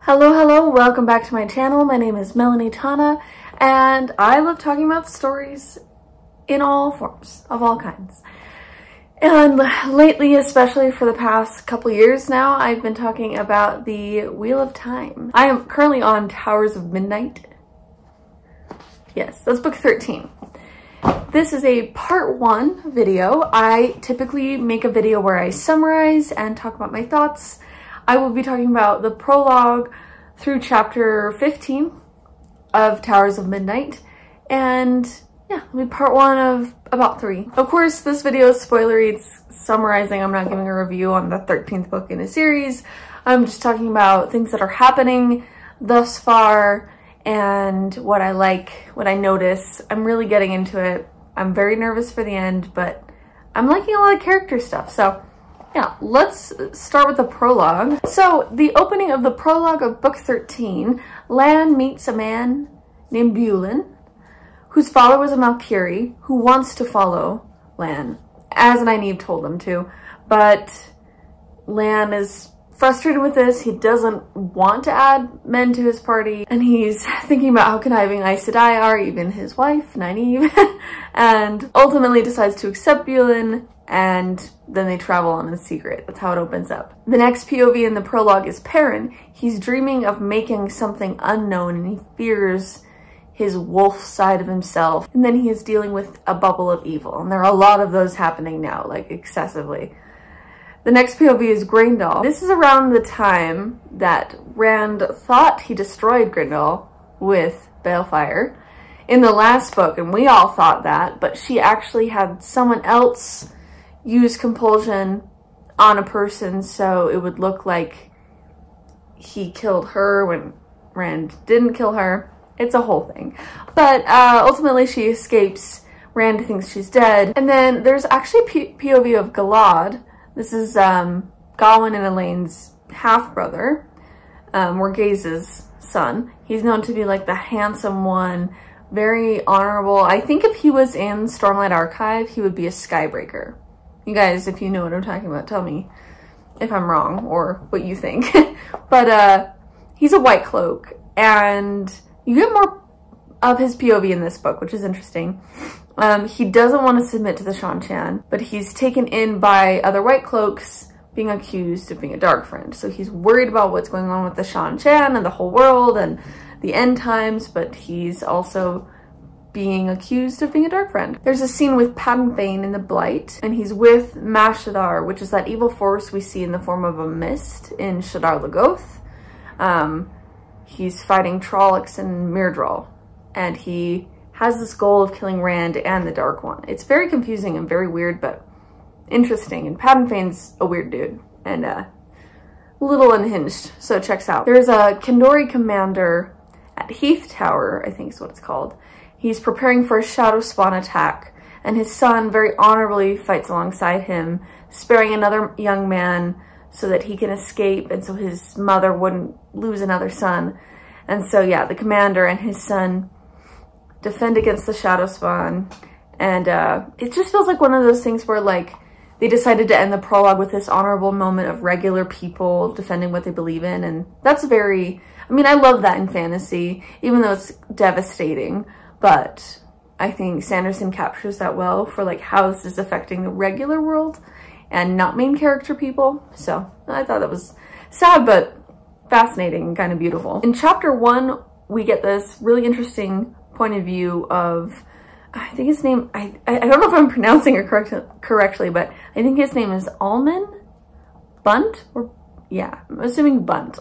Hello, welcome back to my channel. My name is Melanie Tana, and I love talking about stories in all forms, of all kinds. And lately, especially for the past couple years now, I've been talking about the Wheel of Time. I am currently on Towers of Midnight. Yes, that's book 13. This is a part 1 video. I typically make a video where I summarize and talk about my thoughts. I will be talking about the prologue through chapter 15 of Towers of Midnight, and yeah, it'll be part 1 of about 3. Of course, this video is spoilery, it's summarizing. I'm not giving a review on the 13th book in a series. I'm just talking about things that are happening thus far and what I like, what I notice. I'm really getting into it. I'm very nervous for the end, but I'm liking a lot of character stuff, so yeah, let's start with the prologue. So, the opening of the prologue of book 13, Lan meets a man named Bulin, whose father was a Malkiri, who wants to follow Lan, as Nynaeve told him to, but Lan is frustrated with this. He doesn't want to add men to his party, and he's thinking about how conniving Aes Sedai are, even his wife, Nynaeve, and ultimately decides to accept Bulin, and then they travel on in secret. That's how it opens up. The next POV in the prologue is Perrin. He's dreaming of making something unknown, and he fears his wolf side of himself. And then he is dealing with a bubble of evil, and there are a lot of those happening now, like excessively. The next POV is Graendal. This is around the time that Rand thought he destroyed Graendal with Balefire in the last book, and we all thought that, but she actually had someone else use compulsion on a person so it would look like he killed her when Rand didn't kill her. It's a whole thing. But ultimately she escapes. Rand thinks she's dead. And then there's actually a POV of Galad. This is Gawyn and Elaine's half-brother, Morghase's son. He's known to be like the handsome one, very honorable. I think if he was in Stormlight Archive, he would be a Skybreaker. You guys, if you know what I'm talking about, tell me if I'm wrong or what you think. But he's a White Cloak, and you get more of his POV in this book, which is interesting. He doesn't want to submit to the Seanchan, but he's taken in by other White Cloaks being accused of being a Dark Friend. So he's worried about what's going on with the Seanchan and the whole world and the end times, but he's also being accused of being a Dark Friend. There's a scene with Padan Fain in the Blight, and he's with Mashadar, which is that evil force we see in the form of a mist in Shadar Logoth. He's fighting Trollocs and Myrddraal, and he has this goal of killing Rand and the Dark One. It's very confusing and very weird, but interesting. And Padan Fain's a weird dude, and a little unhinged, so it checks out. There's a Kendori commander at Heath Tower, I think is what it's called. He's preparing for a Shadowspawn attack, and his son very honorably fights alongside him, sparing another young man so that he can escape and so his mother wouldn't lose another son. And so yeah, the commander and his son defend against the Shadowspawn, and it just feels like one of those things where like they decided to end the prologue with this honorable moment of regular people defending what they believe in, and that's very, I mean, I love that in fantasy, even though it's devastating. But I think Sanderson captures that well for like how this is affecting the regular world and not main character people. So I thought that was sad, but fascinating and kind of beautiful. In chapter 1, we get this really interesting point of view of, I think his name, I don't know if I'm pronouncing it correctly, but I think his name is Almen Bunt, or yeah, I'm assuming Bunt.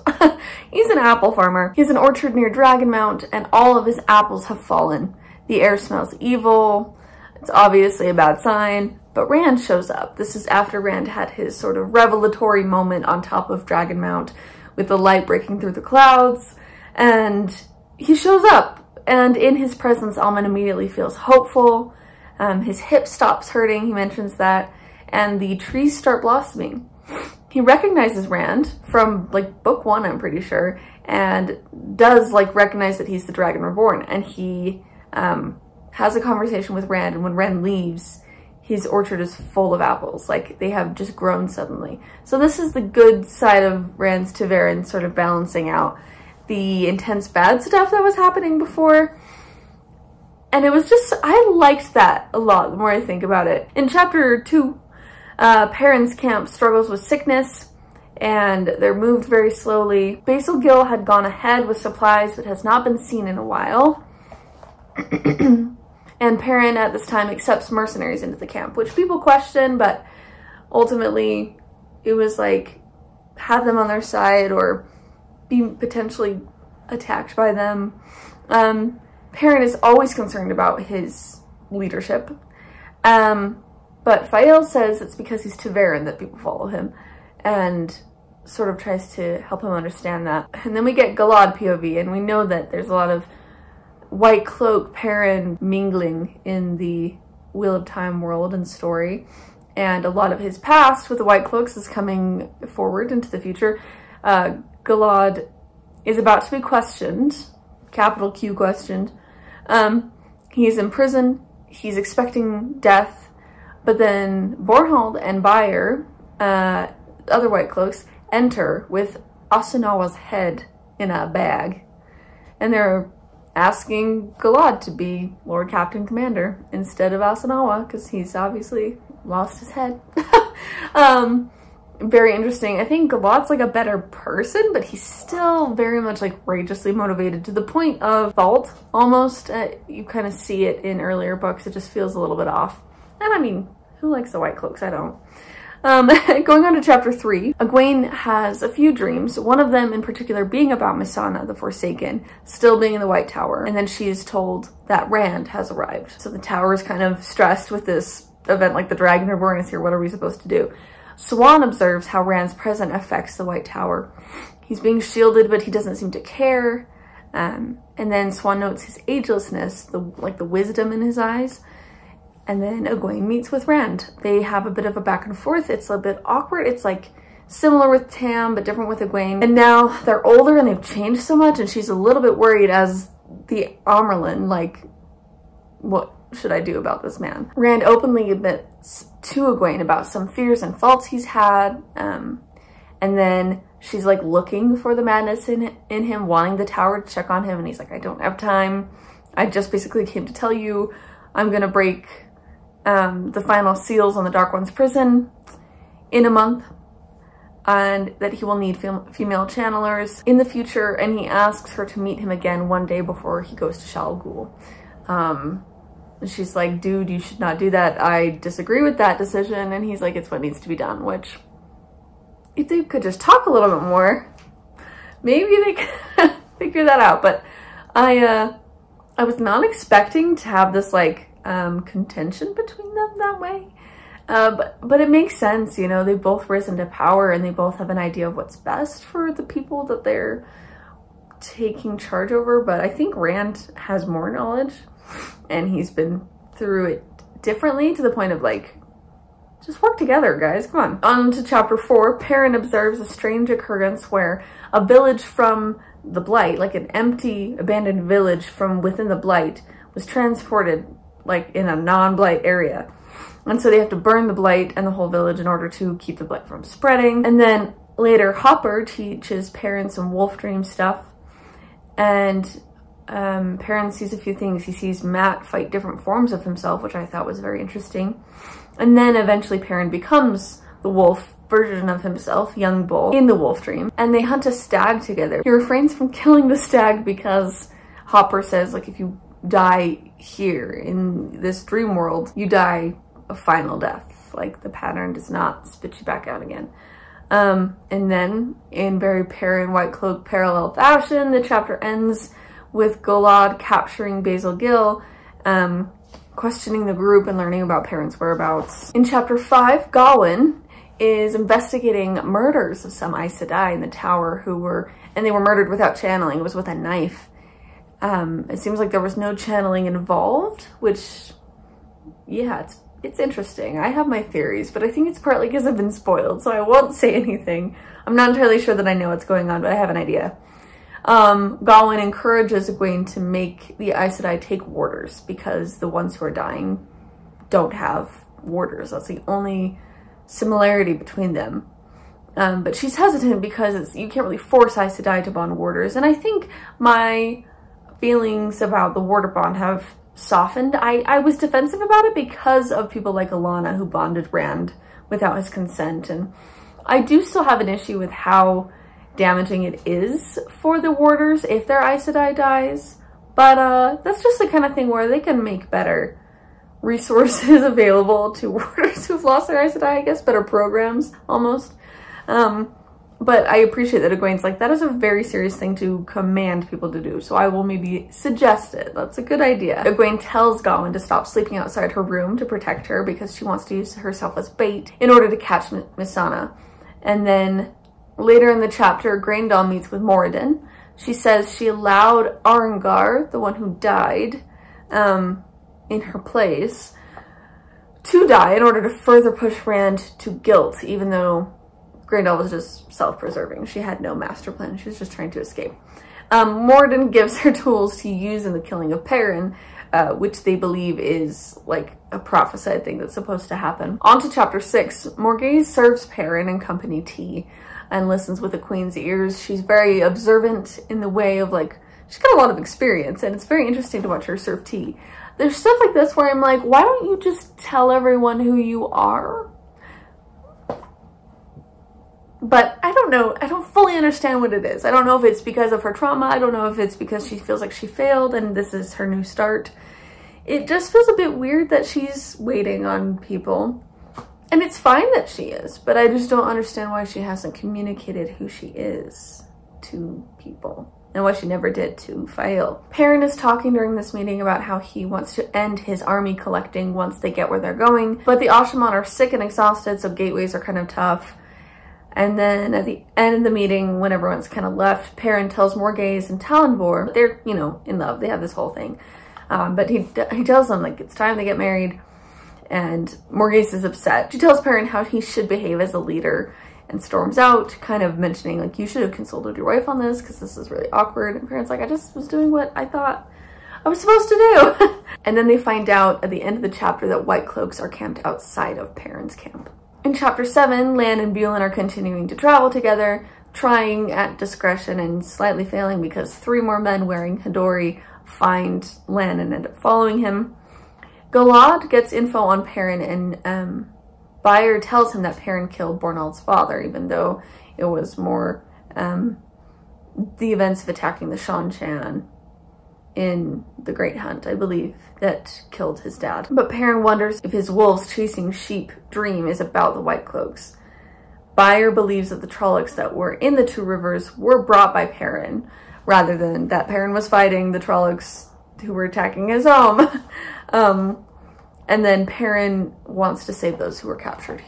He's an apple farmer. He has an orchard near Dragonmount, and all of his apples have fallen. The air smells evil. It's obviously a bad sign, but Rand shows up. This is after Rand had his sort of revelatory moment on top of Dragonmount with the light breaking through the clouds, and he shows up, and in his presence, Almen immediately feels hopeful. His hip stops hurting, he mentions that, and the trees start blossoming. He recognizes Rand from like book 1, I'm pretty sure, and does like recognize that he's the Dragon Reborn, and he has a conversation with Rand, and when Rand leaves, his orchard is full of apples. Like, they have just grown suddenly. So this is the good side of Rand's ta'veren sort of balancing out the intense bad stuff that was happening before. And it was just, I liked that a lot the more I think about it. In chapter 2, Perrin's camp struggles with sickness and they're moved very slowly. Basil Gill had gone ahead with supplies but has not been seen in a while. And Perrin at this time accepts mercenaries into the camp, which people question, but ultimately it was like, have them on their side or be potentially attacked by them. Perrin is always concerned about his leadership. But Fael says it's because he's ta'veren that people follow him, and sort of tries to help him understand that. And then we get Galad POV, and we know that there's a lot of White Cloak Perrin mingling in the Wheel of Time world and story, and a lot of his past with the White Cloaks is coming forward into the future. Galad is about to be questioned, capital Q questioned. He's in prison, he's expecting death, but then Bornhold and Bayer, other White Cloaks, enter with Asanawa's head in a bag, and they're asking Galad to be Lord Captain Commander instead of Asanawa, because he's obviously lost his head. Very interesting. I think Galad's like a better person, but he's still very much like courageously motivated to the point of fault, almost. You kind of see it in earlier books. It just feels a little bit off. And I mean, who likes the White Cloaks? I don't. Going on to chapter 3, Egwene has a few dreams, one of them in particular being about Missana the Forsaken, still being in the White Tower, and then she is told that Rand has arrived. So the tower is kind of stressed with this event, like the Dragon Reborn is here, what are we supposed to do? Swan observes how Rand's presence affects the White Tower. He's being shielded, but he doesn't seem to care. And then Swan notes his agelessness, the wisdom in his eyes. And then Egwene meets with Rand. They have a bit of a back and forth. It's a bit awkward. It's like similar with Tam, but different with Egwene. And now they're older and they've changed so much, and she's a little bit worried as the Amyrlin, like, what should I do about this man? Rand openly admits to Egwene about some fears and faults he's had. And then she's like looking for the madness in him, wanting the tower to check on him. And he's like, I don't have time. I just basically came to tell you I'm gonna break the final seals on the Dark One's prison in a month, and that he will need female channelers in the future, and he asks her to meet him again one day before he goes to Shal Ghul. She's like, dude, you should not do that. I disagree with that decision. And he's like, it's what needs to be done, which if they could just talk a little bit more, maybe they could figure that out. But I was not expecting to have this like contention between them that way. But it makes sense, you know, they both risen to power and they both have an idea of what's best for the people that they're taking charge over. But I think Rand has more knowledge and he's been through it differently, to the point of like, just work together, guys, come on. On to chapter 4, Perrin observes a strange occurrence where a village from the Blight, like an empty, abandoned village from within the Blight, was transported like in a non-Blight area. And so they have to burn the Blight and the whole village in order to keep the Blight from spreading. And then later Hopper teaches Perrin some wolf dream stuff. And Perrin sees a few things. He sees Mat fight different forms of himself, which I thought was very interesting. And then eventually Perrin becomes the wolf version of himself, Young Bull, in the wolf dream. And they hunt a stag together. He refrains from killing the stag because Hopper says, like, if you die here in this dream world, you die a final death. Like, the pattern does not spit you back out again. And then in very Perrin White Cloak parallel fashion, the chapter ends with Galad capturing Basil Gill, questioning the group and learning about Perrin's whereabouts. In chapter 5, Gawain is investigating murders of some Aes Sedai in the tower and they were murdered without channeling. It was with a knife. It seems like there was no channeling involved, which, yeah, it's interesting. I have my theories, but I think it's partly because I've been spoiled, so I won't say anything. I'm not entirely sure that I know what's going on, but I have an idea. Gawain encourages Egwene to make the Aes Sedai take warders because the ones who are dying don't have warders. That's the only similarity between them. But she's hesitant because you can't really force Aes Sedai to bond warders. And I think my feelings about the warder bond have softened. I was defensive about it because of people like Alana who bonded Rand without his consent. And I do still have an issue with how damaging it is for the warders if their Aes Sedai dies. But that's just the kind of thing where they can make better resources available to warders who've lost their Aes Sedai, I guess, better programs almost. But I appreciate that Egwene's like, that is a very serious thing to command people to do, so I will maybe suggest it. That's a good idea. Egwene tells Gawyn to stop sleeping outside her room to protect her because she wants to use herself as bait in order to catch Missana. And then later in the chapter, Graendal meets with Moradin. She says she allowed Arengar, the one who died, in her place, to die in order to further push Rand to guilt, even though Graendal was just self-preserving. She had no master plan. She was just trying to escape. Moradin gives her tools to use in the killing of Perrin, which they believe is like a prophesied thing that's supposed to happen. On to chapter 6. Morgase serves Perrin and company tea and listens with the queen's ears. She's very observant in the way of like, she's got a lot of experience and it's very interesting to watch her serve tea. There's stuff like this where I'm like, why don't you just tell everyone who you are? But I don't know. I don't fully understand what it is. I don't know if it's because of her trauma. I don't know if it's because she feels like she failed and this is her new start. It just feels a bit weird that she's waiting on people. And it's fine that she is, but I just don't understand why she hasn't communicated who she is to people and why she never did to Fael. Perrin is talking during this meeting about how he wants to end his army collecting once they get where they're going, but the Asha'man are sick and exhausted, so gateways are kind of tough. And then at the end of the meeting, when everyone's kind of left, Perrin tells Morgase and Talonvor, they're, you know, in love. They have this whole thing. But he tells them, like, it's time to get married. And Morgase is upset. She tells Perrin how he should behave as a leader and storms out, kind of mentioning, like, you should have consulted your wife on this because this is really awkward. And Perrin's like, I just was doing what I thought I was supposed to do. And then they find out at the end of the chapter that White Cloaks are camped outside of Perrin's camp. In chapter 7, Lan and Bulan are continuing to travel together, trying at discretion and slightly failing because 3 more men wearing Hadori find Lan and end up following him. Galad gets info on Perrin and Byar tells him that Perrin killed Bornald's father, even though it was more the events of attacking the Shan-Chan in the Great Hunt, I believe, that killed his dad. But Perrin wonders if his wolves chasing sheep dream is about the White Cloaks. Byar believes that the Trollocs that were in the 2 rivers were brought by Perrin, rather than that Perrin was fighting the Trollocs who were attacking his home. And then Perrin wants to save those who were captured.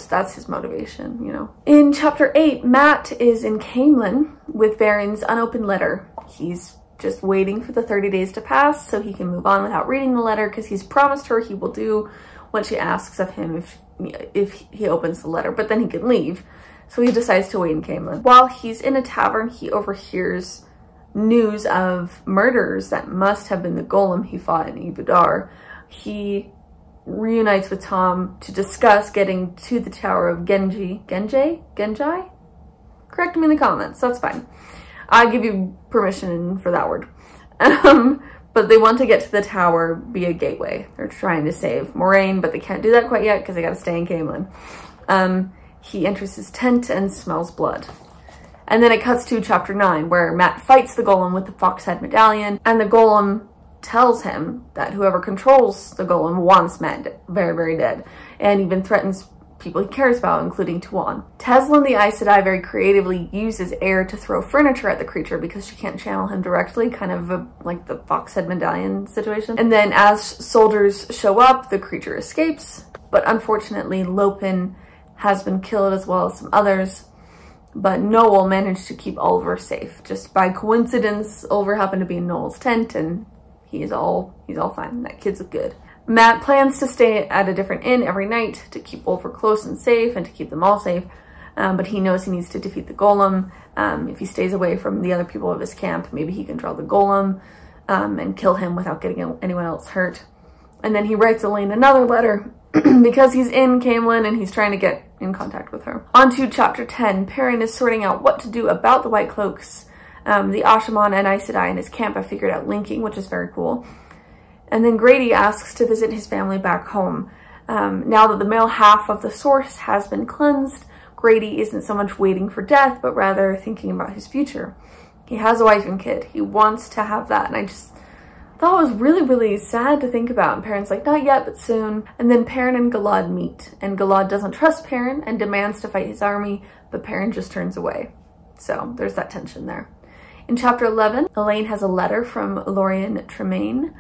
That's his motivation, you know. In chapter 8, Mat is in Caemlyn with Baron's unopened letter. He's just waiting for the 30 days to pass so he can move on without reading the letter because he's promised her he will do what she asks of him if he opens the letter, but then he can leave. So he decides to wait in Caemlyn. While he's in a tavern, he overhears news of murders that must have been the golem he fought in Ibudar. He reunites with Tom to discuss getting to the Tower of Genji? Correct me in the comments, that's fine. I give you permission for that word. But they want to get to the tower via gateway. They're trying to save Moraine, but they can't do that quite yet because they gotta stay in Caemlyn. He enters his tent and smells blood. And then it cuts to chapter 9, where Mat fights the golem with the fox-head medallion, and the golem tells him that whoever controls the golem wants Mat very, very dead, and even threatens people he cares about, including Tuon. Teslan the Aes Sedai very creatively uses air to throw furniture at the creature because she can't channel him directly, kind of like the fox-head medallion situation. And then as soldiers show up, the creature escapes, but unfortunately Lopen has been killed as well as some others, but Noel managed to keep Oliver safe. Just by coincidence, Oliver happened to be in Noel's tent and he's all fine. That kid's good. Mat plans to stay at a different inn every night to keep Oliver close and safe and to keep them all safe, but he knows he needs to defeat the golem. If he stays away from the other people of his camp, maybe he can draw the golem and kill him without getting anyone else hurt. And then he writes Elaine another letter because he's in Caemlyn and he's trying to get in contact with her. On to chapter 10. Perrin is sorting out what to do about the White Cloaks. The Asha'man and Aes Sedai in his camp have figured out linking, which is very cool. And then Grady asks to visit his family back home. Now that the male half of the source has been cleansed, Grady isn't so much waiting for death, but rather thinking about his future. He has a wife and kid. He wants to have that, and I just thought it was really, really sad to think about. And Perrin's like, not yet, but soon. And then Perrin and Galad meet, and Galad doesn't trust Perrin and demands to fight his army, but Perrin just turns away. So there's that tension there. In chapter 11, Elaine has a letter from Lorien Tremaine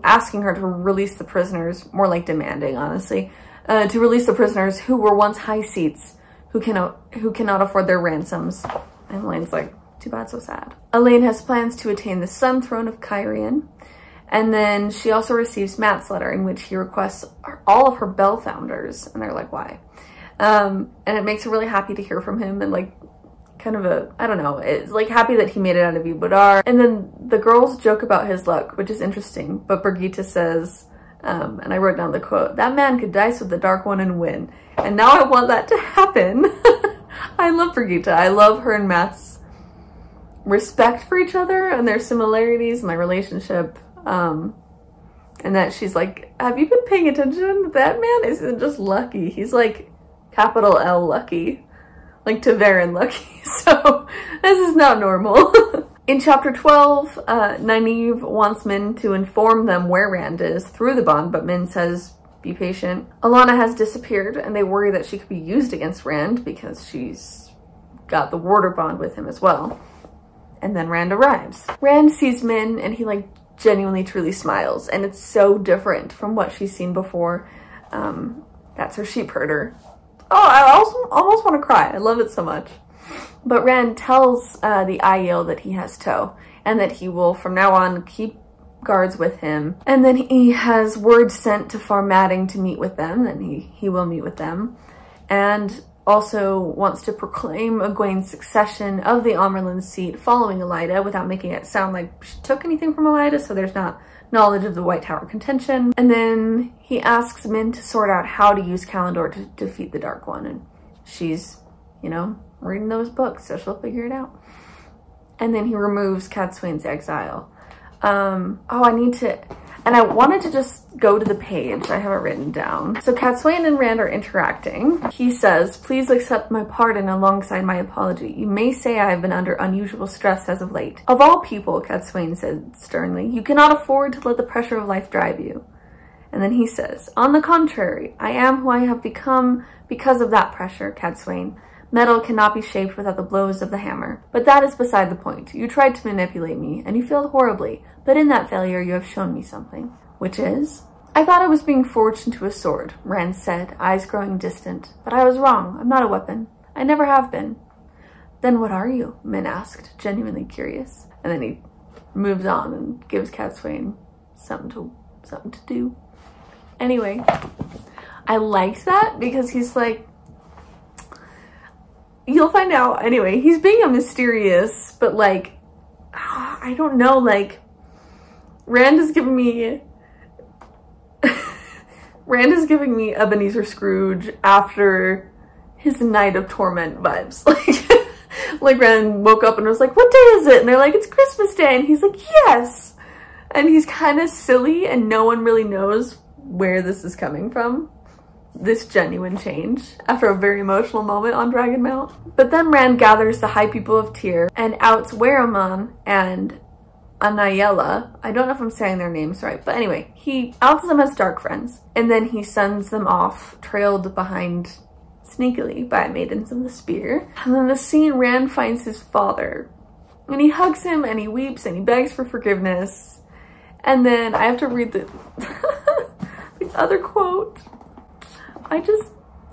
asking her to release the prisoners, more like demanding, honestly, to release the prisoners who were once high seats, who cannot afford their ransoms. And Elaine's like, too bad, so sad. Elaine has plans to attain the Sun Throne of Cairhien, and then she also receives Mat's letter in which he requests all of her Bell founders, and they're like, why? And it makes her really happy to hear from him, and like, kind of I don't know, it's like happy that he made it out of Ibudar. And then the girls joke about his luck, which is interesting, but Birgitte says, and I wrote down the quote, "That man could dice with the Dark One and win." And now I want that to happen. I love Birgitte. I love her and Mat's respect for each other and their similarities and their relationship. And that she's like, have you been paying attention? That man isn't just lucky. He's like capital L lucky. Like Ta'Veren lucky. So this is not normal. In chapter 12, Nynaeve wants Min to inform them where Rand is through the bond, but Min says, be patient. Alanna has disappeared, and they worry that she could be used against Rand because she's got the warder bond with him as well. And then Rand arrives. Rand sees Min, and he like genuinely truly smiles, and it's so different from what she's seen before. That's her sheep herder. Oh, I also almost want to cry. I love it so much. But Rand tells the Aiel that he has tow, and that he will from now on keep guards with him. And then he has word sent to Far Madding to meet with them, and he will meet with them. And also wants to proclaim Egwene's succession of the Amerlin seat following Elaida without making it sound like she took anything from Elaida, so there's not knowledge of the White Tower contention. And then he asks Min to sort out how to use Callandor to defeat the Dark One, and she's, you know, reading those books, so she'll figure it out. And then he removes Cadsuane's exile. And I wanted to just go to the page. I have it written down. So Cadsuane and Rand are interacting. He says, please accept my pardon alongside my apology. You may say I have been under unusual stress as of late. Of all people, Cadsuane said sternly, you cannot afford to let the pressure of life drive you. And then he says, on the contrary, I am who I have become because of that pressure, Cadsuane. Metal cannot be shaped without the blows of the hammer. But that is beside the point. You tried to manipulate me, and you failed horribly. But in that failure, you have shown me something. Which is? I thought I was being forged into a sword, Rand said, eyes growing distant. But I was wrong. I'm not a weapon. I never have been. Then what are you? Min asked, genuinely curious. And then he moves on and gives Cadsuane something to do. Anyway, I liked that because he's like, you'll find out. Anyway, he's being a mysterious, but like, I don't know, like, Rand is giving me Ebenezer Scrooge after his Night of Torment vibes. Like Rand woke up and was like, what day is it? And they're like, it's Christmas Day. And he's like, yes. And he's kind of silly and no one really knows where this is coming from. This genuine change after a very emotional moment on Dragonmount. But then Rand gathers the High People of Tyr and outs Weraman and Anayela. I don't know if I'm saying their names right, but anyway, he outs them as dark friends. And then he sends them off, trailed behind sneakily by Maidens of the Spear. And then the scene, Rand finds his father. And he hugs him and he weeps and he begs for forgiveness. And then I have to read the other quote. I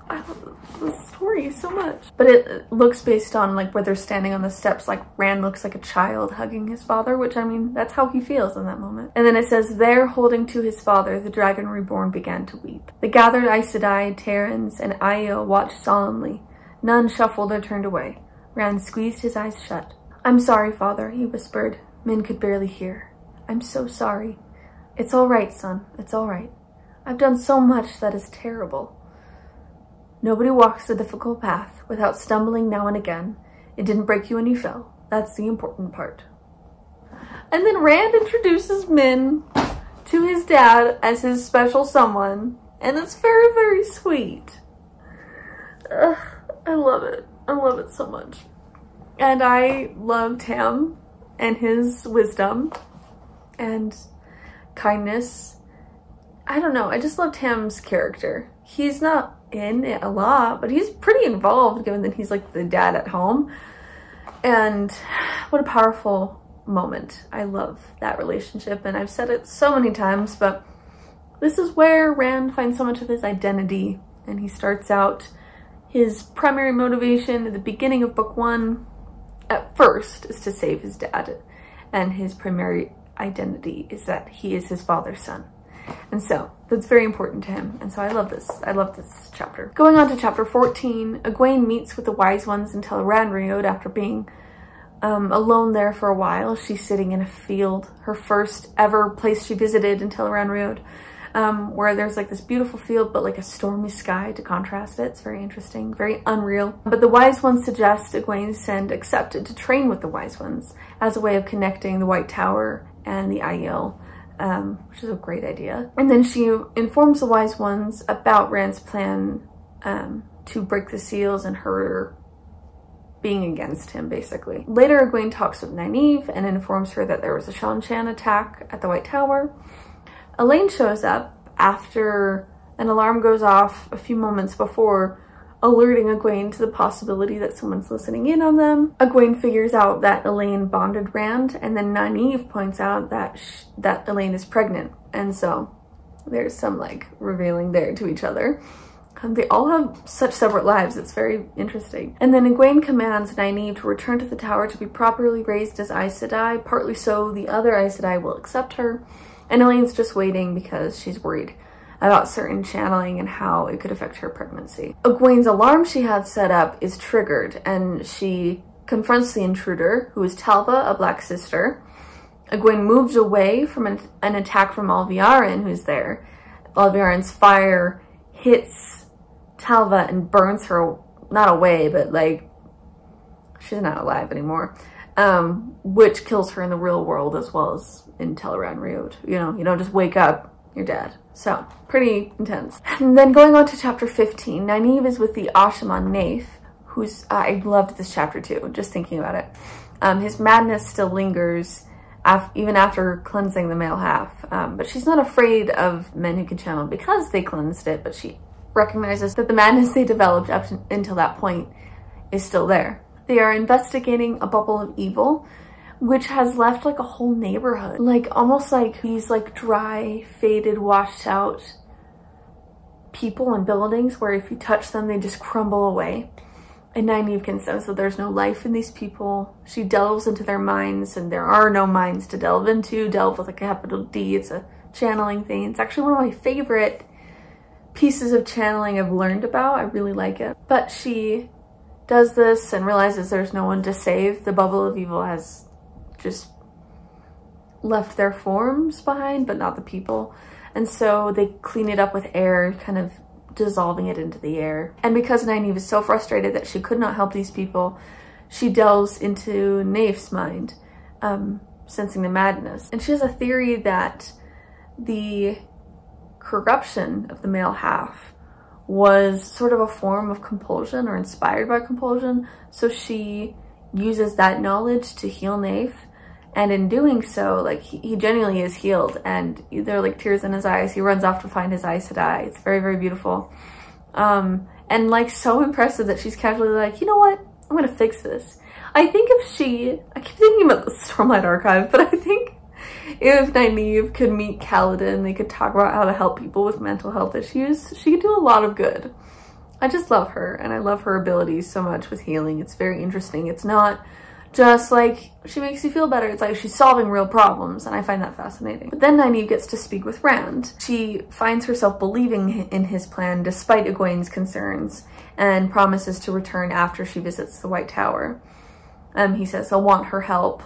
love the story so much. But it looks based on like where they're standing on the steps, like Rand looks like a child hugging his father, which I mean, that's how he feels in that moment. And then it says, there holding to his father, the dragon reborn began to weep. The gathered Aes Sedai, Terrans, and Aiel watched solemnly. None shuffled or turned away. Rand squeezed his eyes shut. I'm sorry, father, he whispered. Min could barely hear. I'm so sorry. It's all right, son. It's all right. I've done so much that is terrible. Nobody walks the difficult path without stumbling now and again. It didn't break you when you fell. That's the important part. And then Rand introduces Min to his dad as his special someone, and it's very, very sweet. Ugh, I love it. I love it so much. And I love Tam and his wisdom and kindness. I don't know, I just love Tam's character. He's not in it a lot, but he's pretty involved given that he's like the dad at home. And what a powerful moment. I love that relationship, and I've said it so many times, but this is where Rand finds so much of his identity, and he starts out his primary motivation at the beginning of book 1 at first is to save his dad, and his primary identity is that he is his father's son. And so that's very important to him. And so I love this. I love this chapter. Going on to chapter 14, Egwene meets with the Wise Ones in Tel'aran'rhiod after being alone there for a while. She's sitting in a field, her first ever place she visited in Tel'aran'rhiod, where there's like this beautiful field, but like a stormy sky to contrast it. It's very interesting, very unreal. But the Wise Ones suggest Egwene send Accepted to train with the Wise Ones as a way of connecting the White Tower and the Aiel, which is a great idea. And then she informs the Wise Ones about Rand's plan to break the seals and her being against him, basically. Later, Egwene talks with Nynaeve and informs her that there was a Seanchan attack at the White Tower. Elaine shows up after an alarm goes off a few moments before, alerting Egwene to the possibility that someone's listening in on them. Egwene figures out that Elaine bonded Rand, and then Nynaeve points out that that Elaine is pregnant, and so there's some like revealing there to each other. They all have such separate lives, it's very interesting. And then Egwene commands Nynaeve to return to the tower to be properly raised as Aes Sedai, partly so the other Aes Sedai will accept her. And Elaine's just waiting because she's worried about certain channeling and how it could affect her pregnancy. Egwene's alarm she had set up is triggered, and she confronts the intruder, who is Talva, a Black Sister. Egwene moves away from an attack from Alviarin, who's there. Alviarin's fire hits Talva and burns her, not away, but like, she's not alive anymore. Which kills her in the real world as well as in Tel'aran'rhiod. You know, you don't just wake up, you're dead. So, pretty intense. And then going on to chapter 15, Nynaeve is with the Ashaman Nath, who's, I loved this chapter too, just thinking about it. His madness still lingers even after cleansing the male half, but she's not afraid of men who can channel because they cleansed it, but she recognizes that the madness they developed up until that point is still there. They are investigating a bubble of evil, which has left like a whole neighborhood, like almost like these like dry, faded, washed out people and buildings where if you touch them, they just crumble away. And Nynaeve can sense that there's no life in these people. She delves into their minds, and there are no minds to delve into. Delve with a capital D. It's a channeling thing. It's actually one of my favorite pieces of channeling I've learned about. I really like it. But she does this and realizes there's no one to save. The bubble of evil has just left their forms behind, but not the people. And so they clean it up with air, kind of dissolving it into the air. And because Nynaeve is so frustrated that she could not help these people, she delves into Naif's mind, sensing the madness. And she has a theory that the corruption of the male half was sort of a form of compulsion or inspired by compulsion. So she uses that knowledge to heal Naif. And in doing so, like, he genuinely is healed, and there are like tears in his eyes. He runs off to find his Aes Sedai. It's very, very beautiful. And like so impressive that she's casually like, you know what? I'm gonna fix this. I think if I keep thinking about the Stormlight Archive, but I think if Nynaeve could meet Kaladin, they could talk about how to help people with mental health issues. She could do a lot of good. I just love her, and I love her abilities so much with healing. It's very interesting. It's not just like she makes you feel better. It's like she's solving real problems, and I find that fascinating. But then Nynaeve gets to speak with Rand. She finds herself believing in his plan despite Egwene's concerns, and promises to return after she visits the White Tower. He says he'll want her help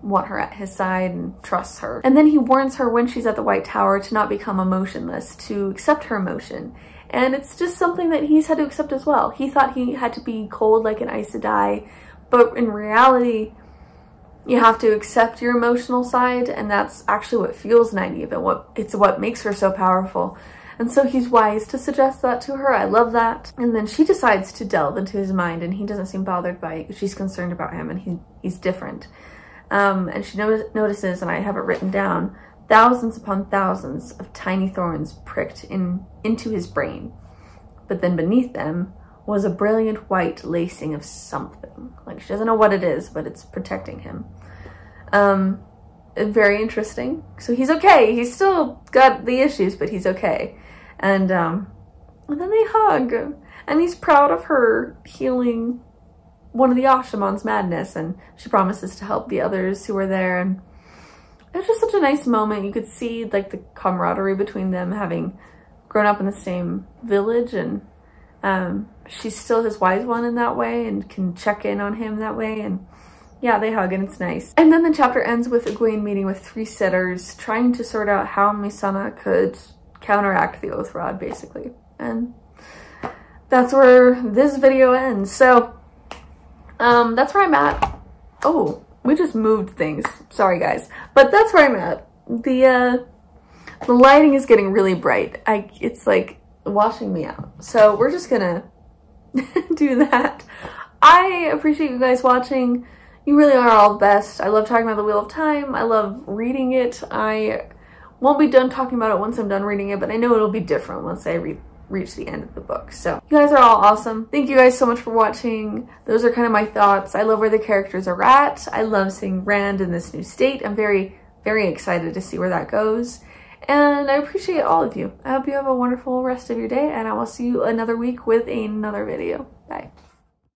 want her at his side and trusts her. And then he warns her when she's at the White Tower to not become emotionless, to accept her emotion. And it's just something that he's had to accept as well. He thought he had to be cold like an Aes Sedai, but in reality, you have to accept your emotional side, and that's actually what fuels Nynaeve and it's what makes her so powerful. And so he's wise to suggest that to her. I love that. And then she decides to delve into his mind, and he doesn't seem bothered by it. She's concerned about him, and he's different. And she notices, and I have it written down, thousands upon thousands of tiny thorns pricked into his brain. But then beneath them was a brilliant white lacing of something. Like, she doesn't know what it is, but it's protecting him. Very interesting. So he's okay. He's still got the issues, but he's okay. And then they hug, and he's proud of her healing one of the Ashamon's madness, and she promises to help the others who were there. And it was just such a nice moment. You could see like the camaraderie between them, having grown up in the same village, and she's still his wise one in that way and can check in on him that way. And yeah, they hug, and it's nice. And then the chapter ends with Egwene meeting with 3 sitters, trying to sort out how Missana could counteract the Oath Rod, basically. And that's where this video ends. So that's where I'm at. Oh, we just moved things. Sorry, guys. But that's where I'm at. The lighting is getting really bright. It's like washing me out. So we're just gonna do that. I appreciate you guys watching. You really are all the best. I love talking about the Wheel of Time. I love reading it. I won't be done talking about it once I'm done reading it, but I know it'll be different once I reach the end of the book. So you guys are all awesome. Thank you guys so much for watching. Those are kind of my thoughts. I love where the characters are at. I love seeing Rand in this new state. I'm very, very excited to see where that goes. And I appreciate all of you. I hope you have a wonderful rest of your day, and I will see you another week with another video.